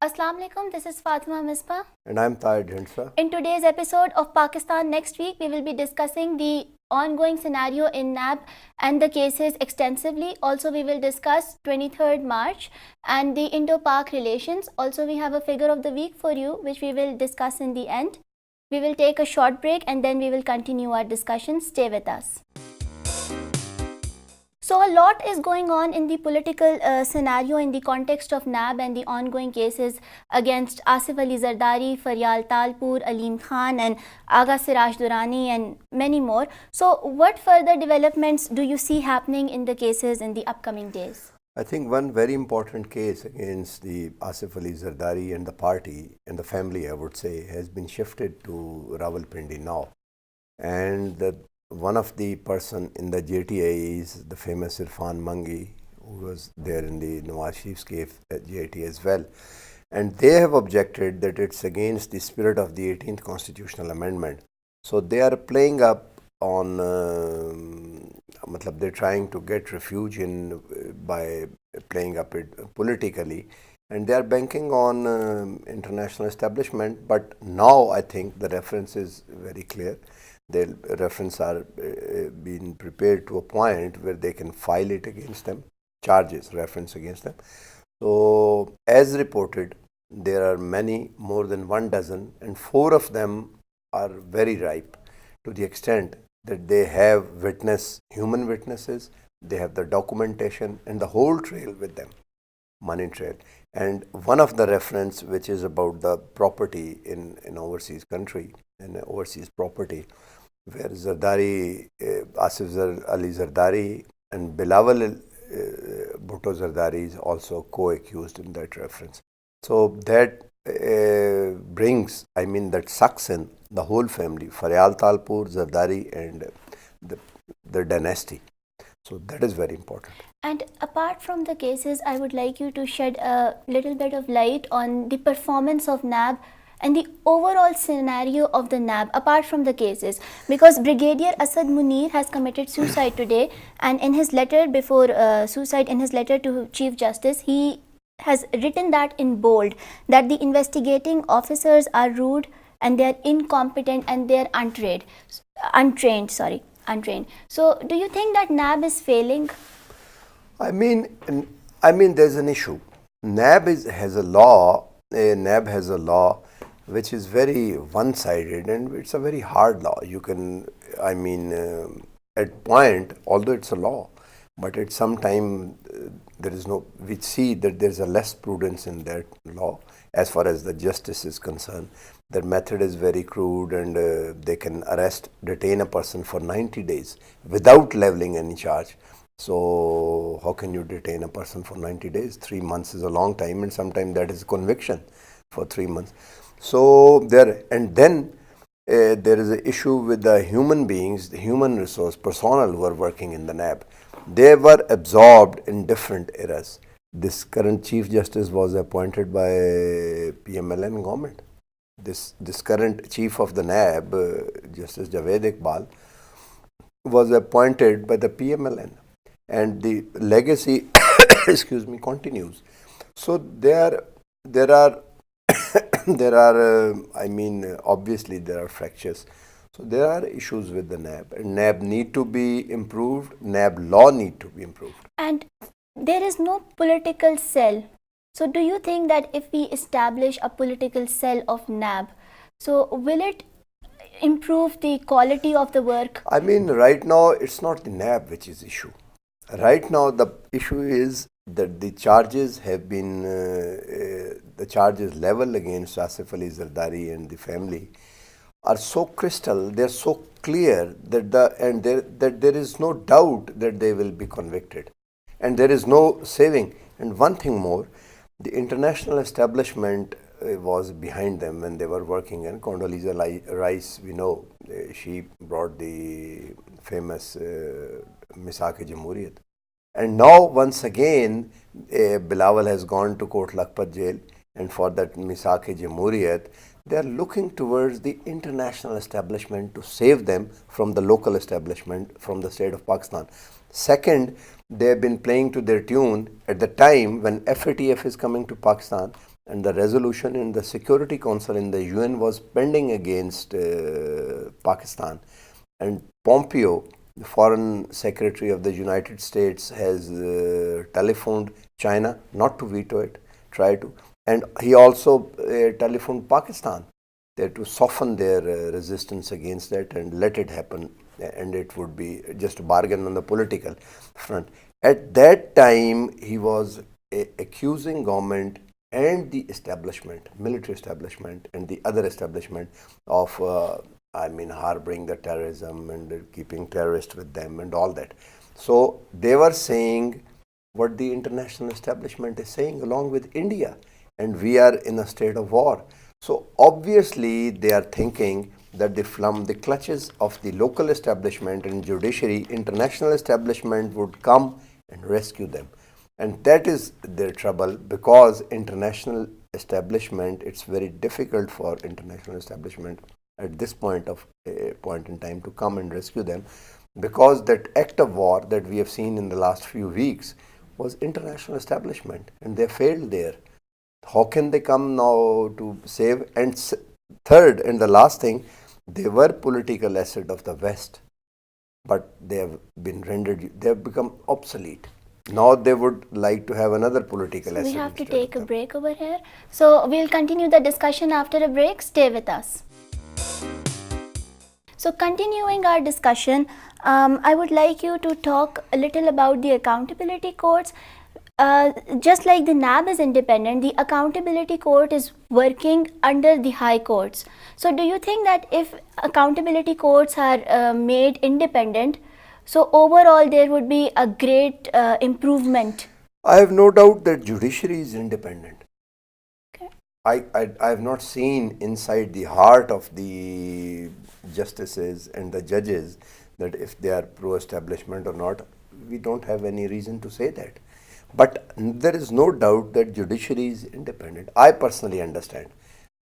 Assalamu alaikum, this is Fatima Misbah. And I'm Tahir Dhindsa. In today's episode of Pakistan Next Week, we will be discussing the ongoing scenario in NAB and the cases extensively. Also, we will discuss 23rd March and the Indo-Pak relations. Also, we have a figure of the week for you, which we will discuss in the end. We will take a short break and then we will continue our discussion. Stay with us. So a lot is going on in the political scenario in the context of NAB and the ongoing cases against Asif Ali Zardari, Faryal Talpur, Aleem Khan and Agha Siraj Durrani and many more. So what further developments do you see happening in the cases in the upcoming days? I think one very important case against the Asif Ali Zardari and the party and the family, I would say, has been shifted to Rawalpindi now. And one of the person in the JTA is the famous Irfan Mangi, who was there in the Nawaz Sharif's case at JTA as well. And they have objected that it's against the spirit of the 18th constitutional amendment. So they are playing up on, they're trying to get refuge in by playing up it politically. And they are banking on international establishment. But now I think the reference is very clear. The reference are being prepared to a point where they can file it against them, charges, reference against them. So as reported, there are many, more than 12, and 4 of them are very ripe to the extent that they have human witnesses, they have the documentation and the whole trail with them, money trail. And one of the reference, which is about the property in overseas country and overseas property, where Zardari, Asif Ali Zardari and Bilawal Bhutto Zardari is also co-accused in that reference. So that brings, that sucks in the whole family, Faryal Talpur, Zardari and the dynasty. So that is very important. And apart from the cases, I would like you to shed a little bit of light on the performance of NAB and the overall scenario of the NAB apart from the cases, because Brigadier Asad Munir has committed suicide today, and in his letter before suicide, in his letter to Chief Justice, he has written that in bold that the investigating officers are rude and they are incompetent and they are untrained. So do you think that NAB is failing? I mean there's an issue. NAB has a law which is very one-sided, and it's a very hard law. You can, at point, although it's a law, but at some time we see that there's a less prudence in that law as far as the justice is concerned. Their method is very crude, and they can detain a person for 90 days without leveling any charge. So how can you detain a person for 90 days? 3 months is a long time, and sometimes that is conviction for 3 months. So there is an issue with the human beings, the human resource personnel who are working in the NAB. They were absorbed in different eras. This current Chief Justice was appointed by PMLN government. This current Chief of the NAB, Justice Javed Iqbal, was appointed by the PMLN, and the legacy continues. So there are obviously there are fractures. So there are issues with the NAB, and NAB need to be improved. NAB law need to be improved. And there is no political cell. So do you think that if we establish a political cell of NAB, so will it improve the quality of the work? Right now it's not the NAB which is issue. Right now the issue is that the charges have been the charges leveled against Asif Ali Zardari and the family are so crystal, they are so clear that there is no doubt that they will be convicted, and there is no saving. And one thing more, the international establishment was behind them when they were working, and Condoleezza Rice, we know, she brought the famous Misbah. And now once again Bilawal has gone to Kot Lakhpat jail, and for that Misbah they are looking towards the international establishment to save them from the local establishment, from the state of Pakistan. Second, they have been playing to their tune at the time when FATF is coming to Pakistan. and the resolution in the Security Council in the UN was pending against Pakistan. And Pompeo, the Foreign Secretary of the United States, has telephoned China not to veto it, try to. And he also telephoned Pakistan to soften their resistance against that and let it happen. And it would be just a bargain on the political front. At that time, he was accusing government and the establishment, military establishment, and the other establishment of, harboring the terrorism and keeping terrorists with them and all that. So they were saying what the international establishment is saying along with India, and we are in a state of war. So obviously they are thinking that from the clutches of the local establishment and judiciary, international establishment would come and rescue them. And that is their trouble, because international establishment, it's very difficult for international establishment at this point in time to come and rescue them, because that act of war that we have seen in the last few weeks was international establishment, and they failed there. How can they come now to save? And third and the last thing, they were political asset of the West, but they have been rendered, they have become obsolete. Now they would like to have another political asset. We have to take a break over here. So we'll continue the discussion after a break. Stay with us. So continuing our discussion, I would like you to talk a little about the accountability courts. Just like the NAB is independent, the accountability court is working under the high courts. So do you think that if accountability courts are made independent, so overall there would be a great improvement? I have no doubt that judiciary is independent. Okay. I have not seen inside the heart of the justices and the judges that if they are pro-establishment or not. We don't have any reason to say that. But there is no doubt that judiciary is independent. I personally understand,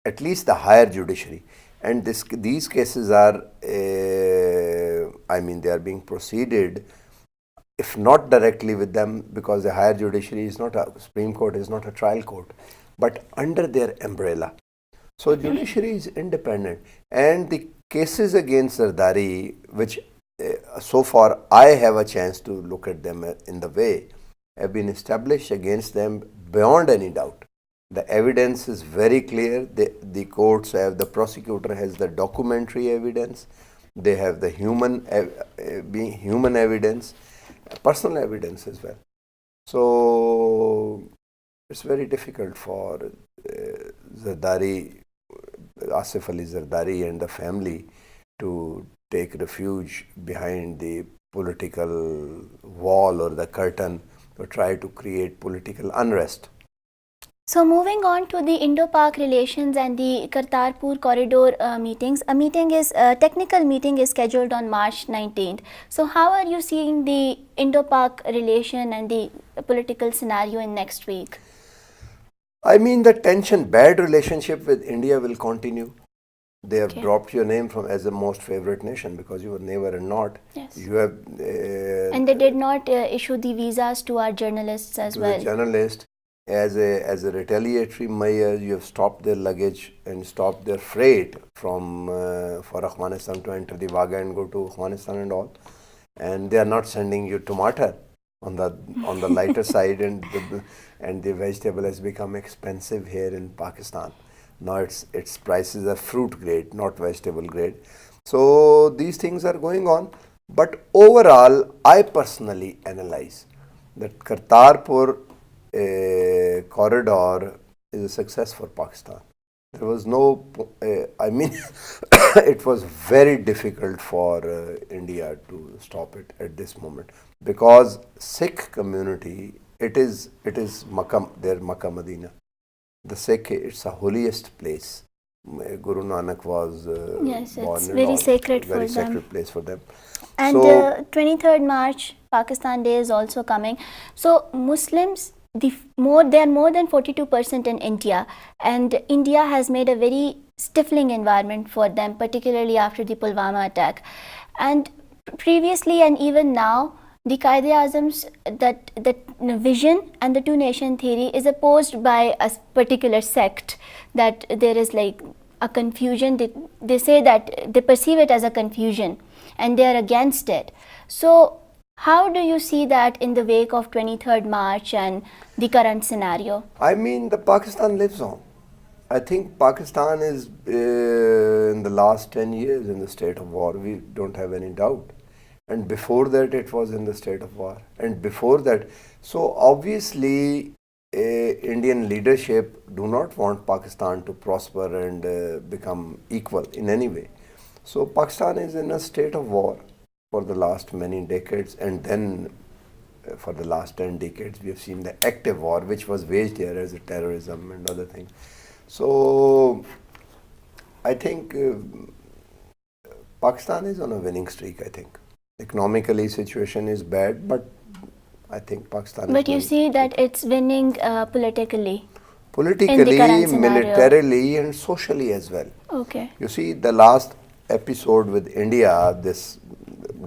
at least the higher judiciary. And these cases are, they are being proceeded, if not directly with them, because the higher judiciary is not a, Supreme Court is not a trial court, but under their umbrella. So judiciary is independent. And the cases against Zardari, which so far I have a chance to look at them in the way, have been established against them beyond any doubt. The evidence is very clear. The courts have, the prosecutor has the documentary evidence, they have the human evidence, personal evidence as well. So it's very difficult for Zardari, Asif Ali Zardari and the family to take refuge behind the political wall or the curtain to try to create political unrest. So moving on to the Indo-Pak relations and the Kartarpur corridor meetings, a technical meeting is scheduled on March 19th. So how are you seeing the Indo-Pak relation and the political scenario in next week? I mean, the bad relationship with India will continue. They have dropped your name as the most favorite nation because you were never and not. Yes. You have, and they did not issue the visas to our journalists as well. The journalist, as a retaliatory measure, you have stopped their luggage and stopped their freight from for Afghanistan to enter the Wagah and go to Afghanistan and all. And they are not sending you tomato on the lighter side, and the vegetable has become expensive here in Pakistan. Now its prices are fruit grade, not vegetable grade. So these things are going on. But overall, I personally analyze that Kartarpur corridor is a success for Pakistan. There was no, it was very difficult for India to stop it at this moment, because Sikh community, it is Makkah, their Makkah Medina. The Sikh, it's a holiest place. Guru Nanak was yes, born it's and very all, sacred very for sacred them. place for them. And so, 23rd March, Pakistan Day is also coming. So Muslims, they are more than 42% in India, and India has made a very stifling environment for them, particularly after the Pulwama attack. And previously and even now, the Qaeda-e-Azam's that vision and the two nation theory is opposed by a particular sect, that there is like a confusion. They say that they perceive it as a confusion and they are against it. So how do you see that in the wake of 23rd March and the current scenario? I mean, the Pakistan lives on. I think Pakistan is in the last 10 years in the state of war. We don't have any doubt. And before that, it was in the state of war. And before that, so obviously, Indian leadership do not want Pakistan to prosper and become equal in any way. So Pakistan is in a state of war for the last many decades, and then for the last 10 decades, we have seen the active war, which was waged here as a terrorism and other things. So I think Pakistan is on a winning streak, I think. Economically, situation is bad, but I think Pakistan But you winning. see that it's winning politically. Politically, current scenario. militarily, and socially as well. Okay. You see, the last episode with India, this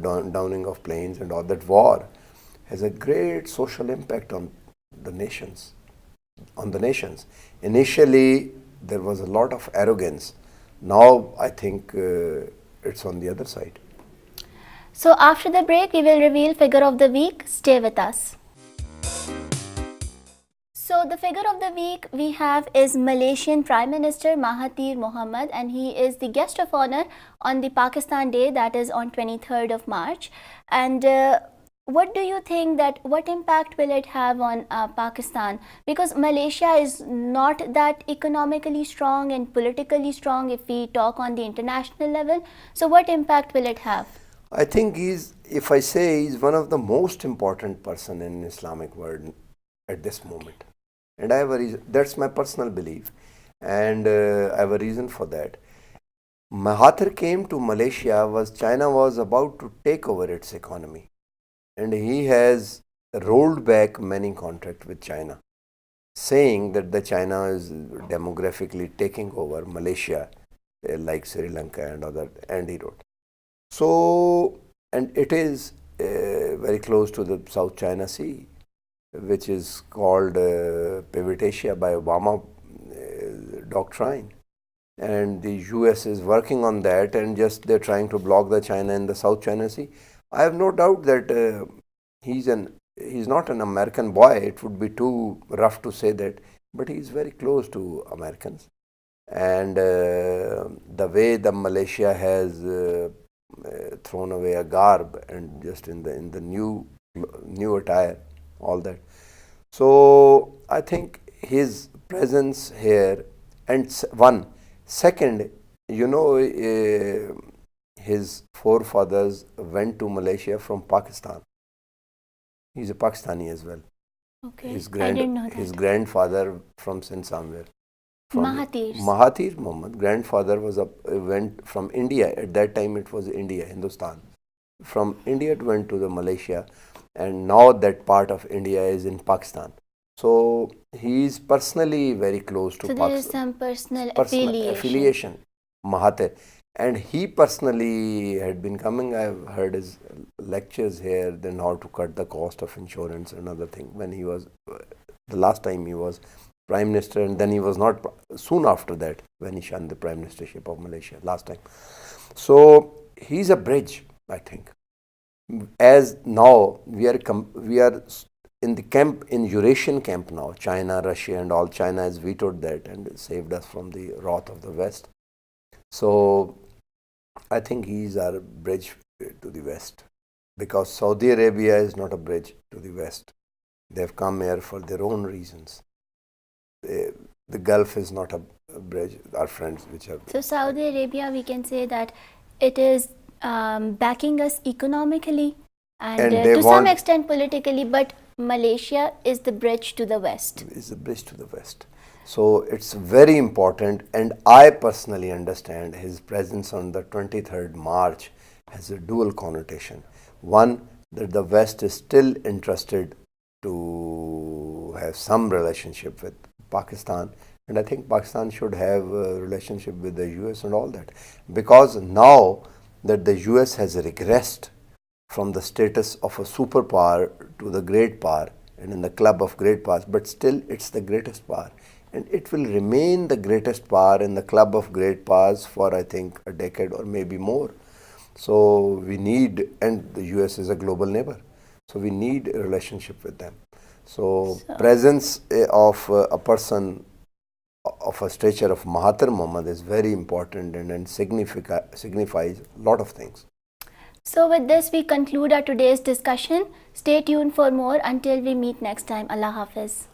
downing of planes and all that war, has a great social impact on the nations. Initially, there was a lot of arrogance. Now, I think it's on the other side. So after the break, we will reveal figure of the week. Stay with us. So the figure of the week we have is Malaysian Prime Minister Mahathir Mohamad, and he is the guest of honor on the Pakistan Day, that is on 23rd of March. And what do you think that what impact will it have on Pakistan? Because Malaysia is not that economically strong and politically strong if we talk on the international level. So what impact will it have? I think if I say he's one of the most important person in Islamic world at this moment. And I have a reason, that's my personal belief. And I have a reason for that. Mahathir came to Malaysia China was about to take over its economy. And he has rolled back many contracts with China, saying that the China is demographically taking over Malaysia, like Sri Lanka and other, and he wrote. So, and it is very close to the South China Sea, which is called Pivot Asia by Obama doctrine. And the US is working on that, and just they're trying to block the China in the South China Sea. I have no doubt that he's not an American boy. It would be too rough to say that, but he's very close to Americans. And the way the Malaysia has thrown away a garb and just in the new attire, all that. So I think his presence here, and second, his forefathers went to Malaysia from Pakistan. He's a Pakistani as well. Okay, His I didn't know that. His grandfather from somewhere. Mahathir Mohamad, grandfather went from India. At that time, it was India, Hindustan. From India, it went to the Malaysia, and now that part of India is in Pakistan. So he is personally very close to Pakistan. So there is some personal affiliation, Mahathir. And he personally had been coming. I've heard his lectures here, then how to cut the cost of insurance and other thing. When he was, the last time he was Prime Minister, and then he was not, soon after that, when he shunned the Prime Ministership of Malaysia, last time. So he's a bridge, I think. As now, we are in the camp, in Eurasian camp now, China, Russia and all. China has vetoed that and saved us from the wrath of the West. So I think he's our bridge to the West, because Saudi Arabia is not a bridge to the West. They've come here for their own reasons. The Gulf is not a bridge, our friends which are... So Saudi Arabia, we can say that it is backing us economically and to some extent politically, but Malaysia is the bridge to the West. Is the bridge to the West. So it's very important, and I personally understand his presence on the 23rd March has a dual connotation. One, that the West is still interested to have some relationship with Pakistan, and I think Pakistan should have a relationship with the US and all that, because now that the US has regressed from the status of a superpower to the great power and in the club of great powers, but still it's the greatest power. And it will remain the greatest power in the club of great powers for, I think, a decade or maybe more. So we need, and the US is a global neighbor, so we need a relationship with them. So presence of a person of a stature of Mahathir Mohamad is very important and signifies a lot of things. So with this, we conclude our today's discussion. Stay tuned for more until we meet next time. Allah Hafiz.